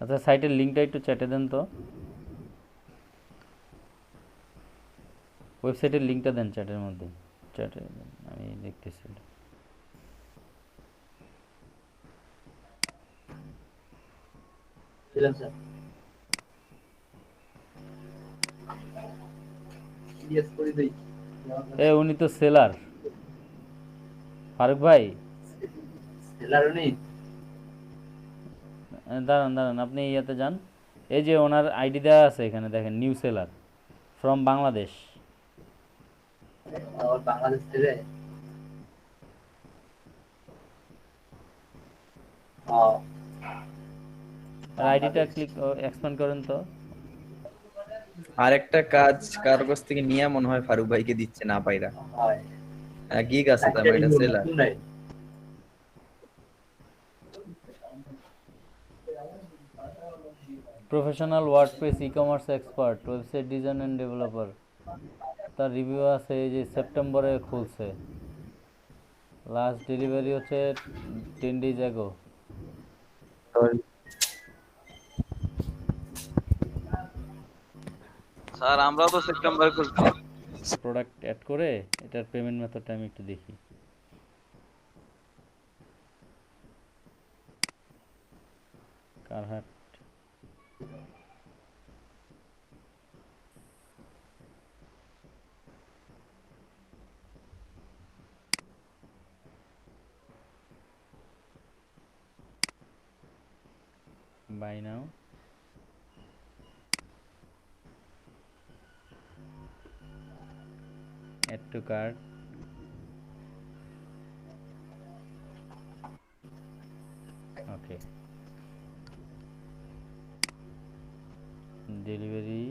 আচ্ছা, সাইটের লিঙ্কটা একটু চ্যাটে দেন তো। ওয়েবসাইটের লিঙ্কটা দেন চ্যাটের মধ্যে। চ্যাটে দেন, আমি দেখতেছি এটা। দিলাম স্যার। ইয়েস করে দেই। এ উনি তো সেলার, ফারুক ভাই। সেলার নেই। দাঁড়ান দাঁড়ান, আপনি ইয়াতে যান। এই যে ওনার আইডি দেওয়া আছে এখানে, দেখেন, নিউ সেলার ফ্রম বাংলাদেশ। আর বাংলাদেশ থেকে। ও, আর আইডিটা বাংলাদেশ। ক্লিক এক্সপ্যান্ড করেন তো। আর একটা কাজ কার কাছ থেকে নিয়ে মনে হয় ফারুক ভাইকে দিচ্ছে না পাইরা। হয়। গিগ আছে তার সাইটটা মানে এটা নিউ সেলার। নতুন নাই। Professional WordPress e commerce expert, website design and developer. তার রিভিউ আছে, এই যে সেপ্টেম্বরে খুলছে। লাস্ট ডেলিভারি হচ্ছে 10 days ago। স্যার আমরাও তো সেপ্টেম্বরে খুলছি। প্রোডাক্ট অ্যাড করে এটার পেমেন্ট মেথডটা আমি একটু দেখি। Carhartt. Buy now. Add to cart. Okay. Delivery,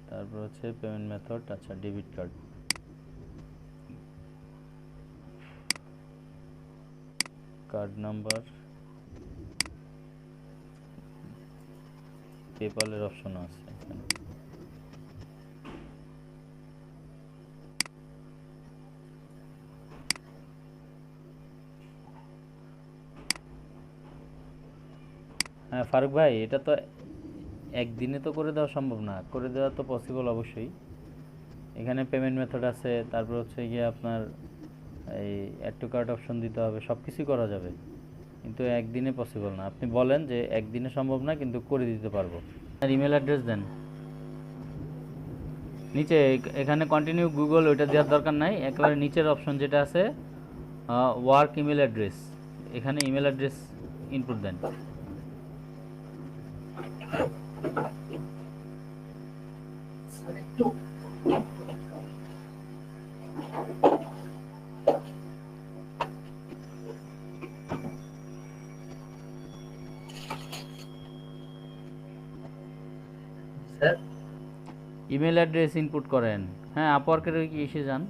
তারপর হচ্ছে পেমেন্ট মেথড, আচ্ছা ডেবিট কার্ড। কার্ড নাম্বার, পেপালের অপশন আছে এখানে। হ্যাঁ ফারুক ভাই, এটা তো একদিনে তো করে দেওয়া সম্ভব না, করে দেওয়া তো পসিবল অবশ্যই। এখানে পেমেন্ট মেথড আছে, তারপর হচ্ছে গিয়ে আপনার এই অ্যাড টু কার্ট অপশন দিতে হবে, সব কিছুই করা যাবে, কিন্তু একদিনে পসিবল না। আপনি বলেন যে একদিনে সম্ভব না, কিন্তু করে দিতে পারবো। আর ইমেল অ্যাড্রেস দেন নিচে। এখানে কন্টিনিউ গুগল ওইটা দেওয়ার দরকার নাই, একেবারে নিচের অপশন যেটা আছে ওয়ার্ক ইমেল অ্যাড্রেস, এখানে ইমেল অ্যাড্রেস ইনপুট দেন। একটু স্যার। ইমেল অ্যাড্রেস ইনপুট করেন। হ্যাঁ, আপওয়ার্কের কি এসে যান।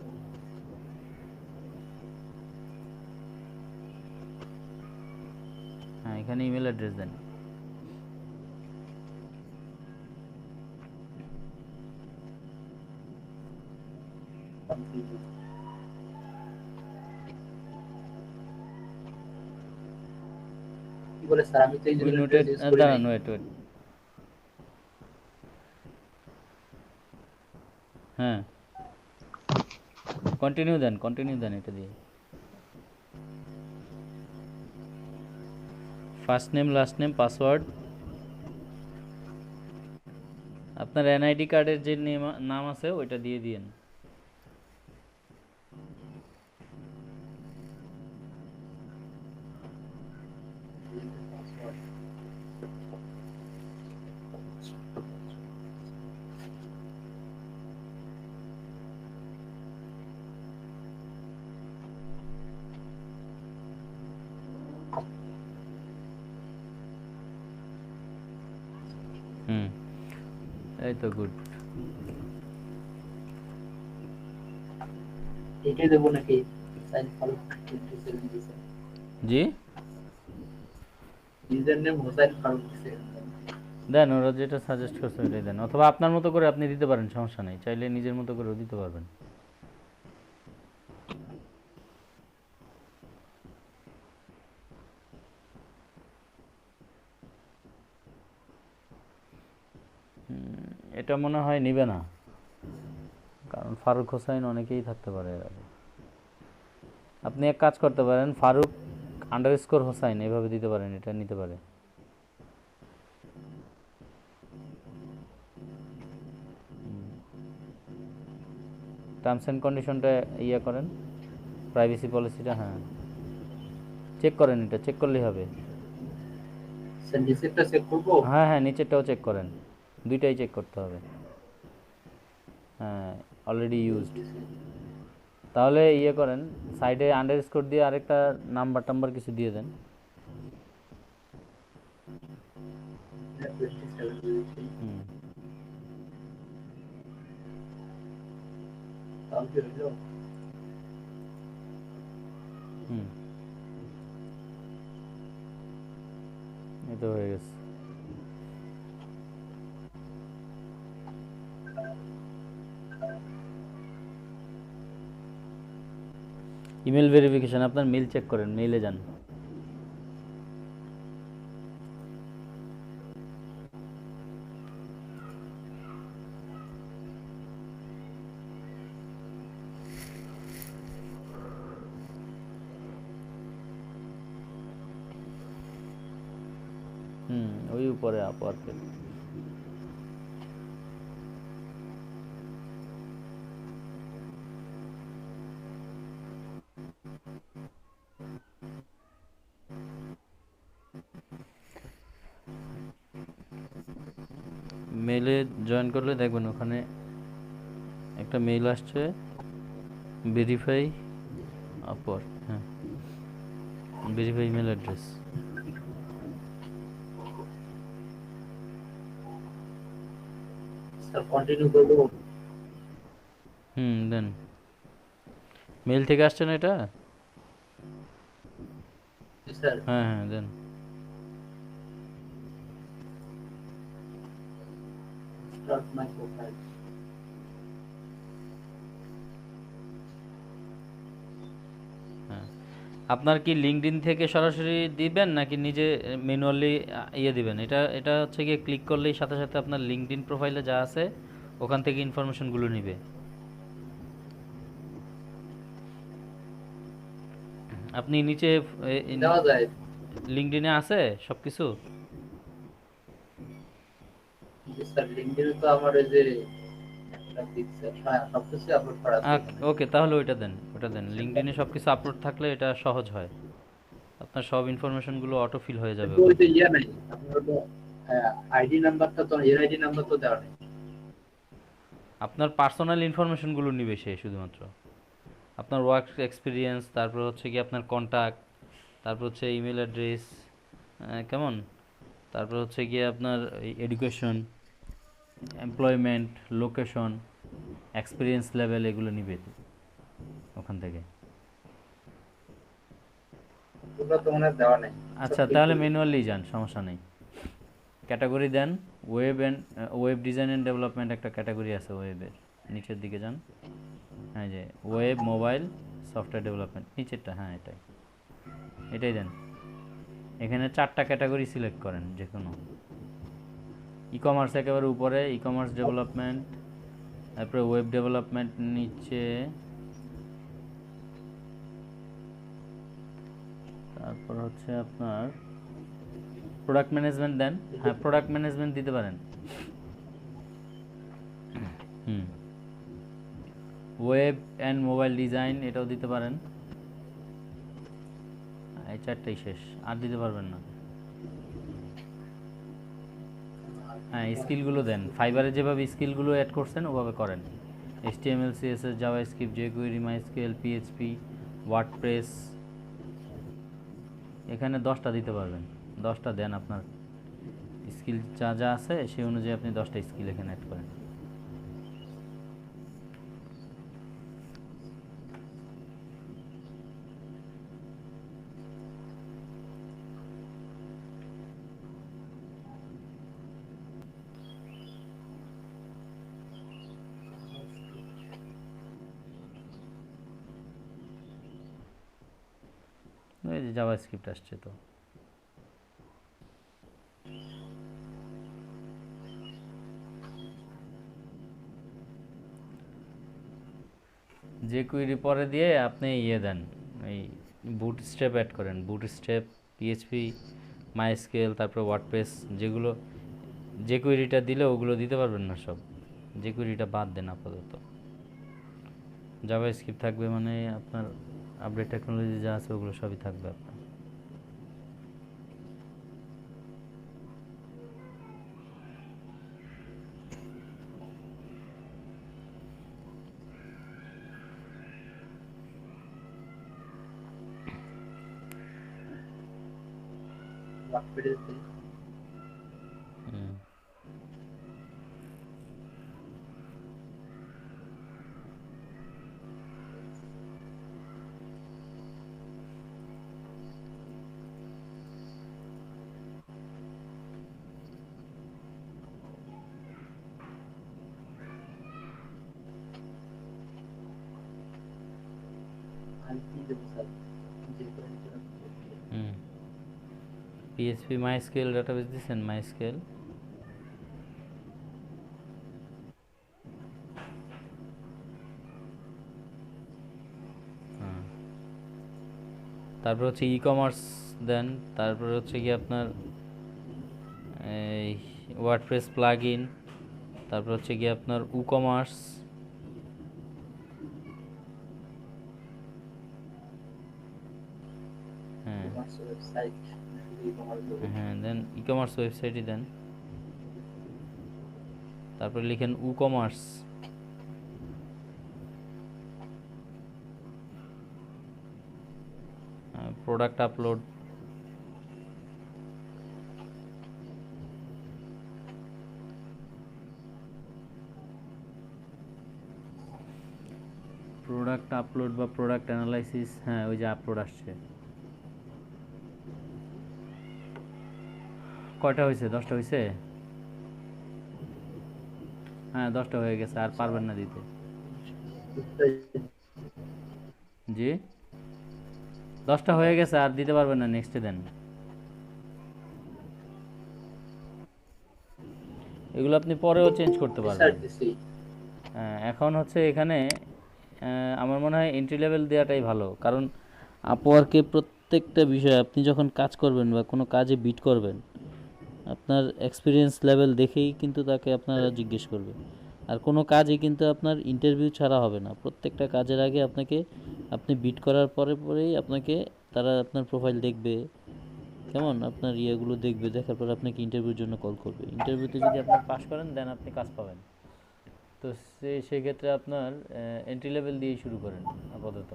হ্যাঁ, এখানে ইমেল অ্যাড্রেস দেন। কি বলে স্যার, আমি তো এই we email address noted, use করি নাই। দাঁড়ান, ওয়েট ওয়েট। হ্যাঁ, কন্টিনিউ দেন, কন্টিনিউ দেন এটা দিয়ে। First name, last name, password. আপনার এনআইডি কার্ডের যে নাম আছে ওইটা দিয়ে দিন। হুম, এই তো গুড। এটাই দেবো নাকি? সাইন ফারুক দিছে। জি, ইউজার নেম হোসাইন ফারুক দিছে। দেন, ওরা যেটা সাজেস্ট করছে ওইটাই দেন, অথবা আপনার মতো করে আপনি দিতে পারেন, সমস্যা নেই, চাইলে নিজের মতো করেও দিতে পারবেন। এটা মনে হয় নিবে না, কারণ ফারুক হোসাইন অনেকেই থাকতে পারে এর আগে। আপনি এক কাজ করতে পারেন, ফারুক আন্ডারস্কোর হোসাইন এভাবে দিতে পারেন, এটা নিতে পারে। টার্মস অ্যান্ড কন্ডিশনটা ইয়ে করেন, প্রাইভেসি পলিসিটা, হ্যাঁ চেক করেন, এটা চেক করলেই হবে। স্যার নিচেরটা চেক করবো? হ্যাঁ হ্যাঁ, নিচেরটাও চেক করেন, দুইটাই চেক করতে হবে। হ্যাঁ, অলরেডি ইউজড। তাহলে ইয়ে করেন, সাইডে আন্ডারস্কোর দিয়ে আরেকটা নাম্বার টাম্বার কিছু দিয়ে দেন। 27 দিয়েছি। হুম তাহলে কি হইলো? হুম, এই তো হয়ে গেছে। ইমেল ভেরিফিকেশন, আপনার মেল চেক করেন, মেইলে যান। ওই উপরে আপওয়ার্কের। মেলে জয়েন করলে দেখবেন ওখানে একটা মেইল আসছে, ভেরিফাই আপওয়ার্ক, হ্যাঁ verify email address. Sir continue করবো? দেন। মেল থেকে আসছে না এটা? স্যার হ্যাঁ হ্যাঁ দেন। Start my profile. হ্যাঁ, আপনার কি লিঙ্কডইন থেকে সরাসরি দিবেন নাকি নিজে ম্যানুয়ালি ইয়ে দিবেন? এটা এটা হচ্ছে গিয়ে ক্লিক করলেই সাথে সাথে আপনার লিঙ্কডইন প্রোফাইলে যা আছে ওখান থেকে ইনফরমেশনগুলো নিবে। আপনি নিচে দেওয়া যায়? লিঙ্কডইনে আছে সব কিছু? স্যার লিঙ্কডইনে তো আমার এই যে একটা পিকচার, হ্যাঁ সবকিছু আপলোড করা আছে এখানে। ওকে, তাহলে ওইটা দেন, ওটা দেন। লিঙ্কডইনে সব কিছু আপলোড থাকলে এটা সহজ হয়, আপনার সব ইনফরমেশনগুলো অটো ফিল হয়ে যাবে কিন্তু ওই ওখানে। যে ইয়ে নাই আপনার হলো আইডি নাম্বারটা তো, এর আইডি নাম্বার তো দেওয়া নেই। আপনার পার্সোনাল ইনফরমেশনগুলো নিবে সে শুধুমাত্র, আপনার ওয়ার্ক এক্সপিরিয়েন্স, তারপর হচ্ছে কি আপনার কন্টাক্ট, তারপর হচ্ছে ইমেল অ্যাড্রেস, কেমন, তারপর হচ্ছে গিয়ে আপনার education, employment, location, experience level, এগুলো নিবে ওখান থেকে। ওগুলো তো মনে হয় দেওয়া নেই। আচ্ছা, তাহলে ম্যানুয়ালি যান, সমস্যা নেই। ক্যাটাগরি দেন, ওয়েব ডিজাইন অ্যান্ড ডেভেলপমেন্ট একটা ক্যাটাগরি আছে ওয়েবের, নিচের দিকে যান। হ্যাঁ, যে ওয়েব, মোবাইল, সফটওয়্যার ডেভেলপমেন্ট, নিচেরটা, হ্যাঁ এটাই, এটাই দেন। এখানে 4টা ক্যাটাগরি সিলেক্ট করেন যে কোনো। ই কমার্স একেবারে উপরে, ই কমার্স ডেভেলপমেন্ট, তারপরে ওয়েব ডেভেলপমেন্ট নিচে, তারপর হচ্ছে আপনার প্রোডাক্ট ম্যানেজমেন্ট দেন। হ্যাঁ, প্রোডাক্ট ম্যানেজমেন্ট দিতে পারেন। ওয়েব অ্যান্ড মোবাইল ডিজাইন এটাও দিতে পারেন। এই 4টাই শেষ, আর দিতে পারবেন না। হ্যাঁ, স্কিলগুলো দেন, ফাইবারে যেভাবে স্কিলগুলো অ্যাড করছেন ওভাবে করেন। HTML, CSS, JavaScript, jQuery, MySQL, PHP, WordPress, এখানে 10টা দিতে পারবেন। 10টা দেন, আপনার স্কিল যা যা আছে সেই অনুযায়ী আপনি 10টা স্কিল এখানে অ্যাড করেন। এই যে জাভাস্ক্রিপ্ট আসছে তো। যে কুইরি পরে দিয়ে আপনি ইয়ে দেন, এই বুট স্টেপ অ্যাড করেন, বুট স্টেপ, পিএইচপি, মাইস্কেল, তারপর ওয়ার্ডপ্রেস, যেগুলো যে কুইরিটা দিলে ওগুলো দিতে পারবেন না সব, যে কুইরিটা বাদ দেন আপাতত। জাভা স্ক্রিপ্ট থাকবে মানে আপনার আপডেট টেকনোলজি যা আছে ওগুলো সবই থাকবে আপনার। ওয়ার্ডপ্রেসে হুম। আমি কি দেবো স্যার? যে করে দিলাম। হুম। পিএইচপি মাইস্কেল ডাটাবেস দিচ্ছেন, মাইস্কেল। হ্যাঁ, তারপর হচ্ছে ই কমার্স দেন, তারপর হচ্ছে কি আপনার এই ওয়ার্ডপ্রেস প্লাগ ইন, তারপর হচ্ছে কি আপনার কমার্স, হ্যাঁ ওয়েবসাইট হ্যাঁ, দেন ই কমার্স ওয়েবসাইটই দেন, তারপর লিখেন commerce, product upload, product upload বা প্রোডাক্ট অ্যানালাইসিস, হ্যাঁ ওই যে আপলোড আসছে। কয়টা হয়েছে? 10টা হয়েছে? হ্যাঁ 10টা হয়ে গেছে, আর পারবেন না দিতে। জি 10টা হয়ে গেছে, আর দিতে পারবেন না, নেক্সটে দেন। এগুলো আপনি পরেও চেঞ্জ করতে পারবেন। এখন হচ্ছে এখানে আমার মনে হয় এন্ট্রি লেভেল দেওয়াটাই ভালো, কারণ আপওয়ার্কে প্রত্যেকটা বিষয় আপনি যখন কাজ করবেন বা কোনো কাজে বিট করবেন, আপনার এক্সপিরিয়েন্স লেভেল দেখেই কিন্তু তাকে আপনারা জিজ্ঞেস করবে। আর কোনো কাজই কিন্তু আপনার ইন্টারভিউ ছাড়া হবে না, প্রত্যেকটা কাজের আগে আপনাকে, আপনি বিট করার পরেই আপনাকে তারা আপনার প্রোফাইল দেখবে, কেমন আপনার ইয়েগুলো দেখবে, দেখার পর আপনাকে ইন্টারভিউর জন্য কল করবে। ইন্টারভিউতে যদি আপনি পাস করেন দেন আপনি কাজ পাবেন। তো সেক্ষেত্রে আপনার এন্ট্রি লেভেল দিয়েই শুরু করেন আপাতত।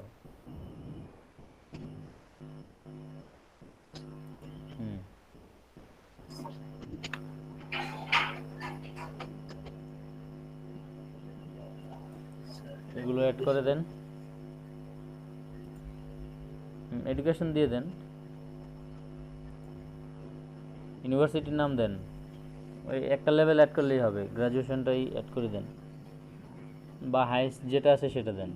হুম, এগুলো অ্যাড করে দেন, এডুকেশন দিয়ে দেন, ইউনিভার্সিটির নাম দেন, ওই একটা লেভেল অ্যাড করলেই হবে, গ্র্যাজুয়েশনটাই অ্যাড করে দেন, বা হাইস্ট যেটা আছে সেটা দেন।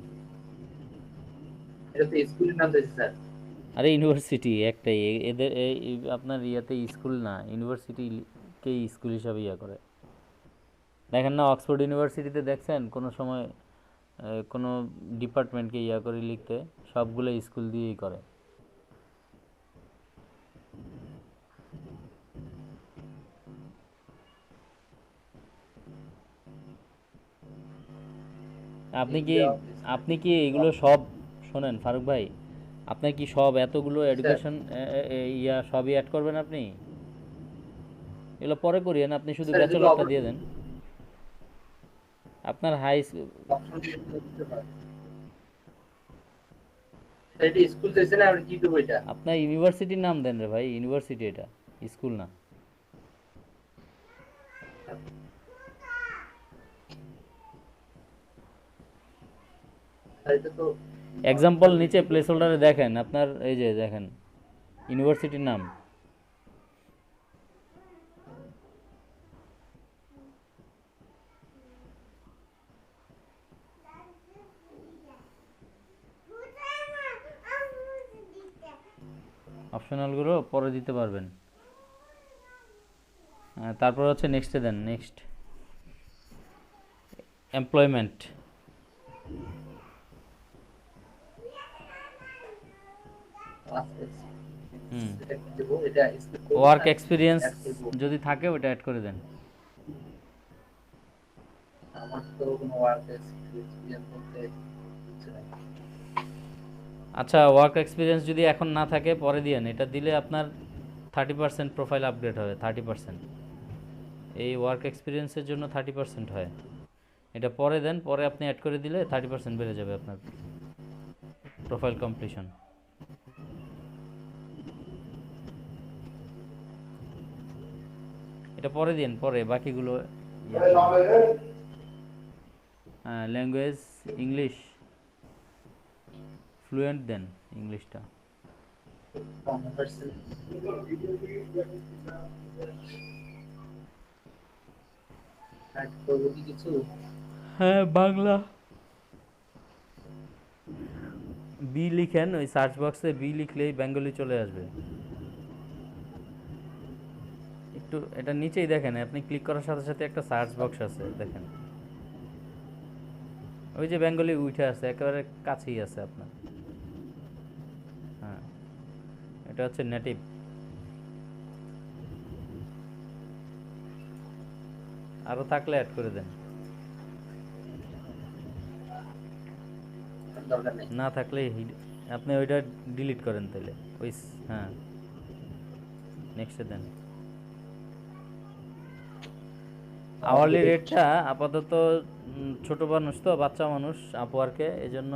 এটা তো স্কুলের নাম দিয়েছে স্যার। আরে ইউনিভার্সিটি একটাই, এদের আপনার ইয়াতে স্কুল না, ইউনিভার্সিটিকে স্কুল হিসাবে ইয়া করে। দেখেন না অক্সফোর্ড ইউনিভার্সিটিতে দেখছেন কোনো সময় কোনো ডিপার্টমেন্টকে ইয়া করে লিখতে, সবগুলো স্কুল দিয়েই করে। আপনি কি এগুলো সব শোনেন ফারুক ভাই, আপনার কি সব এতগুলো এডুকেশন ইয়া সবই অ্যাড করবেন আপনি? এগুলো পরে করিয়েন, আপনি শুধু স্যার, এগুলো ব্যাচেলরটা দিয়ে দেন। আপনার হাই অপশন দিতে হয়। স্যার, এটা স্কুল দিয়েছে না, আমরা কি দেবো এটা? আপনার ইউনিভার্সিটির নাম দেন রে ভাই, ইউনিভার্সিটি এটা, স্কুল না। স্যার, এটা তো এক্সাম্পল নিচে প্লেস হোল্ডারে দেখেন, আপনার এই যে দেখেন ইউনিভার্সিটির নাম, অপশনালগুলো পরে দিতে পারবেন। তারপর হচ্ছে নেক্সটে দেন, নেক্সট এমপ্লয়মেন্ট, হুম এটা কি দেবো, এটা স্কিপ করবো ওয়ার্ক না এক্সপিরিয়েন্স অ্যাড করবো? যদি থাকে ওটা অ্যাড করে দেন। আমার তো কোনো ওয়ার্ক এক্সপিরিয়েন্স বলতে কিছু নাই। আচ্ছা, ওয়ার্ক এক্সপিরিয়েন্স যদি এখন না থাকে পরে দিয়েন, এটা দিলে আপনার 30% প্রোফাইল আপগ্রেড হবে। 30% এই ওয়ার্ক এক্সপিরিয়েন্সের জন্য 30% হয়। এটা পরে দেন, পরে আপনি অ্যাড করে দিলে 30% বেড়ে যাবে আপনার প্রোফাইল কমপ্লিশন। এটা পরে দিন, পরে বাকিগুলো। হ্যাঁ, ল্যাঙ্গুয়েজ ইংলিশ ফ্লুয়েন্ট দেন ইংলিশটা। 100% অ্যাড করবো কি কিছু? হ্যাঁ, বাংলা বি লিখেন, ওই সার্চ বক্সে বি লিখলেই বেঙ্গলি চলে আসবে। একটু এটা নিচেই দেখেন, আপনি ক্লিক করার সাথে সাথে একটা সার্চ বক্স আছে, দেখেন ওই যে বেঙ্গলি উঠে আছে, একেবারে কাছেই আছে আপনার। হ্যাঁ, এটা হচ্ছে নেটিভ। আরও থাকলে অ্যাড করে দেন, দরকার নেই। না থাকলে আপনি ওইটা ডিলিট করেন তাহলে। ওই হ্যাঁ, নেক্সটে দেন। আওয়ারলি রেটটা আপাতত ছোট মানুষ তো, বাচ্চা মানুষ আপওয়ার্কে, এই জন্য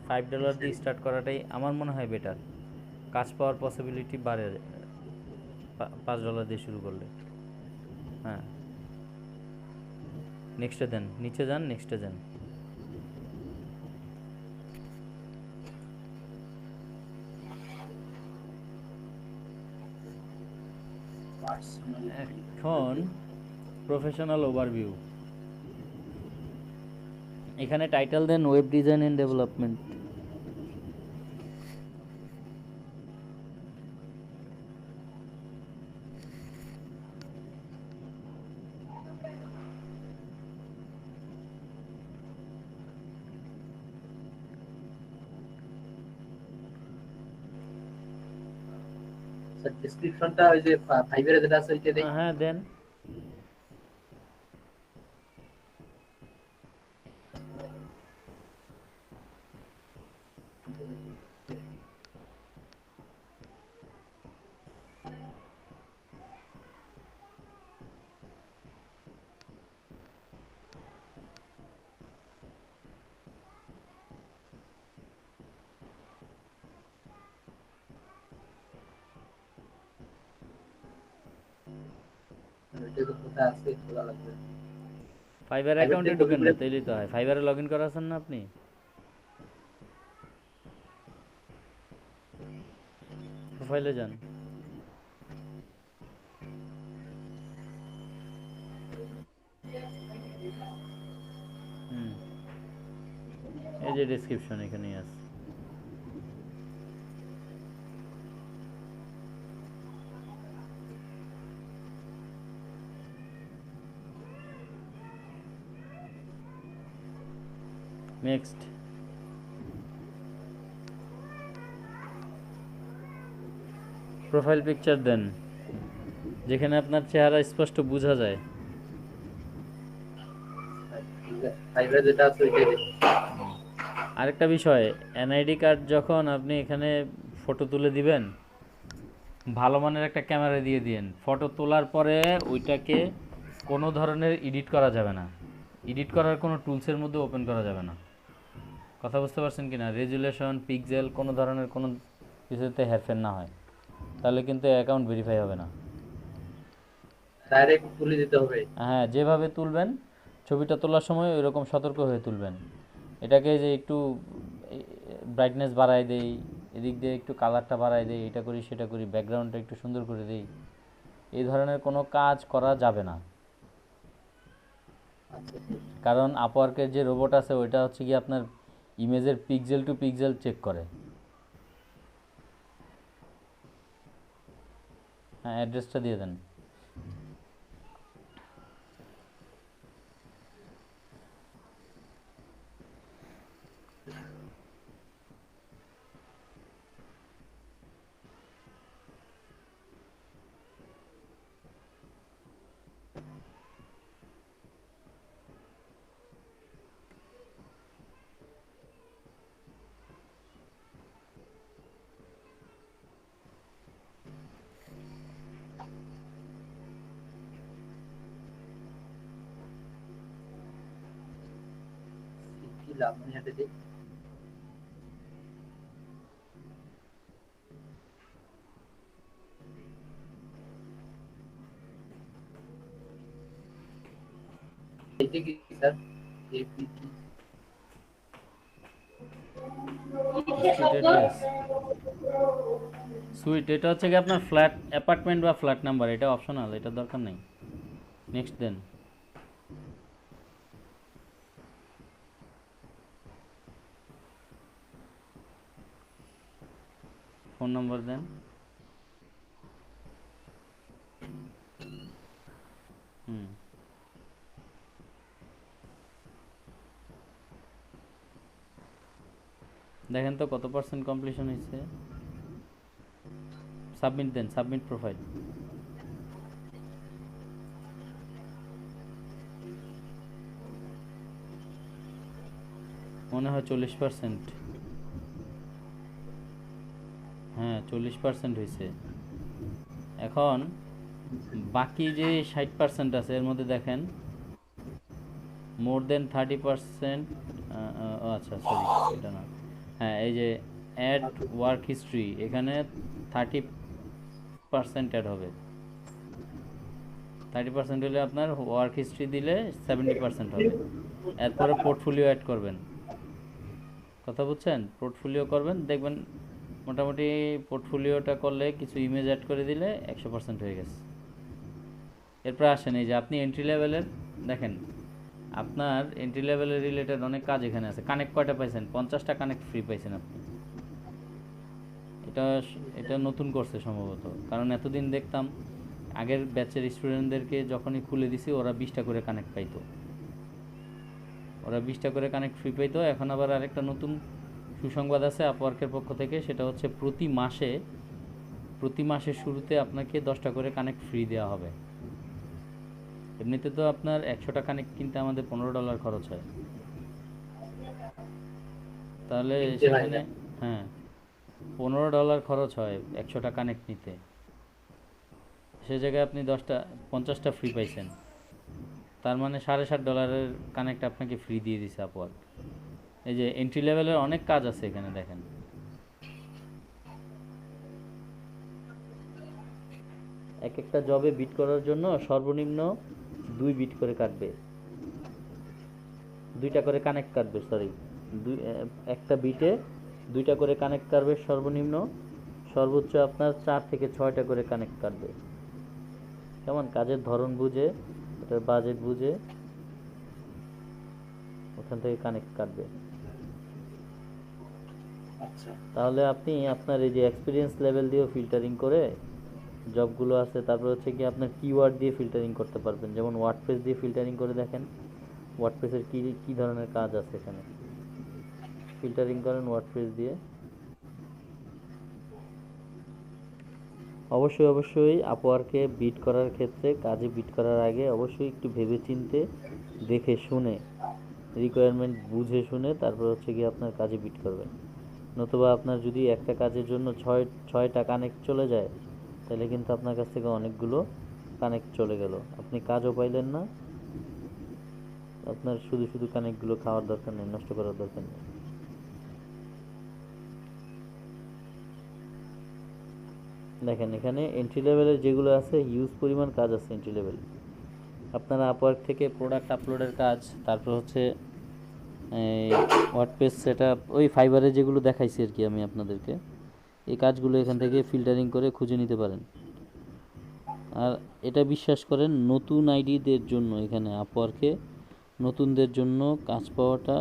$5 দিয়ে স্টার্ট করাটাই আমার মনে হয় বেটার। কাজ পাওয়ার পসিবিলিটি বাড়ে $5 দিয়ে শুরু করলে। হ্যাঁ, নেক্সটে দেন, নিচে যান, নেক্সটে যান। এখন প্রফেশনাল ওভারভিউ, এখানে টাইটেল দেন web design and development. Sir ডেসক্রিপশনটা ওই যে ফাইবারে যেটা আছে ওইটা দেই। হ্যাঁ, দেন। ওইটা তো কোথায় আছে খোলা লাগবে। ফাইবার ফাইবার অ্যাকাউন্টে থেকে ঢুকেন না, কপিগুলো তাইলেই তো হয়। ফাইবারে লগ ইন করা আছেন না আপনি? প্রোফাইলে যান। হুম, এই যে ডেসক্রিপশন এখানেই আছে। নেক্সট। প্রোফাইল পিকচার দেন, যেখানে আপনার চেহারা স্পষ্ট বোঝা যায়। ফাইবারে যেটা আছে ওইটাই দেই। আরেকটা বিষয়, এনআইডি কার্ড যখন আপনি এখানে ফটো তুলে দিবেন, ভালো মানের একটা ক্যামেরা দিয়ে দিন। ফটো তোলার পরে ওইটাকে কোনো ধরনের এডিট করা যাবে না, এডিট করার কোনো টুলসের মধ্যে ওপেন করা যাবে না। কথা বুঝতে পারছেন কি না? রেজুলেশন, পিক্সেল, কোনো ধরনের কোনো কিছুতে হেরফের না হয়, তাহলে কিন্তু অ্যাকাউন্ট ভেরিফাই হবে না। ডাইরেক্ট তুলে দিতে হবে। হ্যাঁ, যেভাবে তুলবেন ছবিটা তোলার সময় ওইরকম সতর্ক হয়ে তুলবেন। এটাকে যে একটু ব্রাইটনেস বাড়ায় দেই, এদিক দিয়ে একটু কালারটা বাড়ায় দেই, এটা করি সেটা করি, ব্যাকগ্রাউন্ডটা একটু সুন্দর করে দেই, এই ধরনের কোনো কাজ করা যাবে না। কারণ আপওয়ার্কের যে রোবট আছে ওইটা হচ্ছে কি আপনার ইমেজের পিক্সেল টু পিক্সেল চেক করে। হ্যাঁ, অ্যাড্রেসটা দিয়ে দেন। লাভবান দিই। এটা কি স্যার? এপিটি স্ট্রিট সুইট, এটা হচ্ছে কি আপনার ফ্ল্যাট অ্যাপার্টমেন্ট বা ফ্ল্যাট নাম্বার, এটা অপশনাল, এটা দরকার নেই। নেক্সট দেন। ফোন নাম্বার দেন। হুম, দেখেন তো কত পার্সেন্ট কমপ্লিশন হয়েছে। সাবমিট দেন, সাবমিট প্রোফাইল। মনে হয় 40%। হ্যাঁ 40% হয়েছে। এখন বাকি যে 60% আছে এর মধ্যে দেখেন মোর দেন 30%। আচ্ছা সরি, এটা না। হ্যাঁ এই যে অ্যাড ওয়ার্ক হিস্ট্রি, এখানে 30% অ্যাড হবে। 30% হলে আপনার ওয়ার্ক হিস্ট্রি দিলে 70% হবে। এরপরে পোর্টফোলিও অ্যাড করবেন, কথা বুঝছেন? পোর্টফোলিও করবেন, দেখবেন মোটামুটি পোর্টফোলিওটা করলে কিছু ইমেজ অ্যাড করে দিলে 100% হয়ে গেছে। এরপর আসেন এই যে আপনি এন্ট্রি লেভেলের, দেখেন আপনার এন্ট্রি লেভেলের রিলেটেড অনেক কাজ এখানে আছে। কানেক্ট কয়টা পাইছেন? 50টা কানেক্ট ফ্রি পাইছেন আপনি। এটা এটা নতুন করছে সম্ভবত, কারণ এতদিন দেখতাম আগের ব্যাচের স্টুডেন্টদেরকে যখনই খুলে দিছি ওরা 20টা করে কানেক্ট পাইতো, ওরা 20টা করে কানেক্ট ফ্রি পাইতো। এখন আবার আরেকটা নতুন সুসংবাদ আছে আপওয়ার্কের পক্ষ থেকে, সেটা হচ্ছে প্রতি মাসের শুরুতে আপনাকে 10টা করে কানেক্ট ফ্রি দেওয়া হবে। এমনিতে তো আপনার 100টা কানেক্ট কিনতে আমাদের $15 খরচ হয়, তাহলে কিনতে হয় সেখানে না। হ্যাঁ $15 খরচ হয় 100টা কানেক্ট নিতে। সে জায়গায় আপনি 50টা ফ্রি পাইছেন, তার মানে $7.5 কানেক্ট আপনাকে ফ্রি দিয়ে দিছে আপওয়ার্ক। এই যে এন্ট্রি লেভেলের অনেক কাজ আছে এখানে দেখেন। এক একটা জবে বিট করার জন্য সর্বনিম্ন 2 বিট করে কাটবে, 2টা করে কানেক্ট কাটবে, সরি একটা বিটে 2টা করে কানেক্ট কাটবে সর্বনিম্ন, সর্বোচ্চ আপনার 4 থেকে 6টা করে কানেক্ট কাটবে। কেমন? কাজের ধরন বুঝে, এটার বাজেট বুঝে ওখান থেকে কানেক্ট কাটবে। আচ্ছা তাহলে আপনি আপনার এই যে এক্সপিরিয়েন্স লেভেল দিয়েও ফিল্টারিং করে জবগুলো আছে, তারপর হচ্ছে কি আপনার কিওয়ার্ড দিয়ে ফিল্টারিং করতে পারবেন। যেমন ওয়ার্ডপ্রেস দিয়ে ফিল্টারিং করে দেখেন ওয়ার্ডপ্রেসের কী কী ধরনের কাজ আছে এখানে, ফিল্টারিং করেন ওয়ার্ডপ্রেস দিয়ে। অবশ্যই আপওয়ার্কে বিট করার ক্ষেত্রে, কাজে বিট করার আগে অবশ্যই একটু ভেবেচিন্তে দেখে শুনে রিকোয়ারমেন্ট বুঝে শুনে তারপর হচ্ছে কি আপনার কাজে বিট করবেন। নতুবা আপনার যদি একটা কাজের জন্য ছয়টা কানেক্ট চলে যায়, তাহলে কিন্তু আপনার কাছ থেকে অনেকগুলো কানেক্ট চলে গেল, আপনি কাজও পাইলেন না। আপনার শুধু শুধু কানেক্টগুলো খাওয়ার দরকার নেই, নষ্ট করার দরকার নেই। দেখেন এখানে এন্ট্রি লেভেলের যেগুলো আছে হিউজ পরিমাণ কাজ আছে এন্ট্রি লেভেল। আপনারা আপওয়ার্ক থেকে প্রোডাক্ট আপলোডের কাজ, তারপর হচ্ছে ওয়ার্ডপ্রেস সেট আপ, ওই ফাইবারে যেগুলো দেখাইছি আর কি আমি আপনাদেরকে, এই কাজগুলো এখান থেকে ফিল্টারিং করে খুঁজে নিতে পারেন। আর এটা বিশ্বাস করেন নতুন আইডিদের জন্য এখানে আপওয়ার্কে নতুনদের জন্য কাজ পাওয়াটা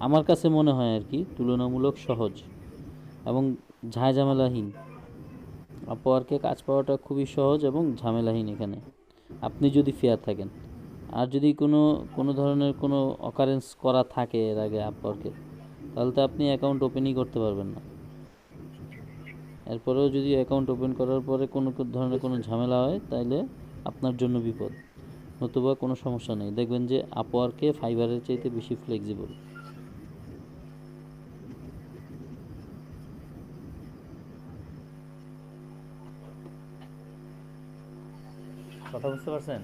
আমার কাছে মনে হয় আর কি তুলনামূলক সহজ এবং ঝামেলাহীন। আপওয়ার্কে কাজ পাওয়াটা খুবই সহজ এবং ঝামেলাহীন এখানে, আপনি যদি ফেয়ার থাকেন। আর যদি কোনো ধরনের কোনো অকারেন্স করা থাকে এর আগে আপওয়ার্কে, তাহলে তো আপনি অ্যাকাউন্ট ওপেনই করতে পারবেন না। এরপরেও যদি অ্যাকাউন্ট ওপেন করার পরে কোনো ধরনের কোনো ঝামেলা হয়, তাহলে আপনার জন্য বিপদ। নতুবা কোনো সমস্যা নেই, দেখবেন যে আপওয়ার্কে ফাইবারের চাইতে বেশি ফ্লেক্সিবল। কথা বুঝতে পারছেন?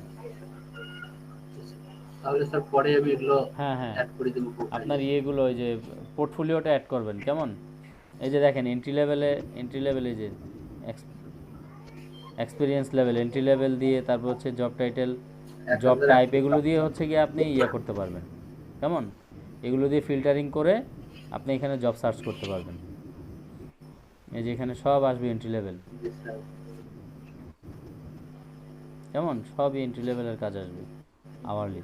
তাহলে স্যার পরে আমি এগুলো হ্যাঁ হ্যাঁ অ্যাড করে দেবো আপনার ইয়েগুলো ওই যে পোর্টফোলিওটা অ্যাড করবেন কেমন। এই যে দেখেন এন্ট্রি লেভেলে যে এক্সপিরিয়েন্স লেভেল, এন্ট্রি লেভেল দিয়ে তারপর হচ্ছে জব টাইটেল, জব টাইপ, এগুলো দিয়ে হচ্ছে গিয়ে আপনি ইয়ে করতে পারবেন কেমন। এগুলো দিয়ে ফিল্টারিং করে আপনি এখানে জব সার্চ করতে পারবেন। এই যে এখানে সব আসবে এন্ট্রি লেভেল, জি স্যার। কেমন, সবই এন্ট্রি লেভেলের কাজ আসবে আওয়ারলি।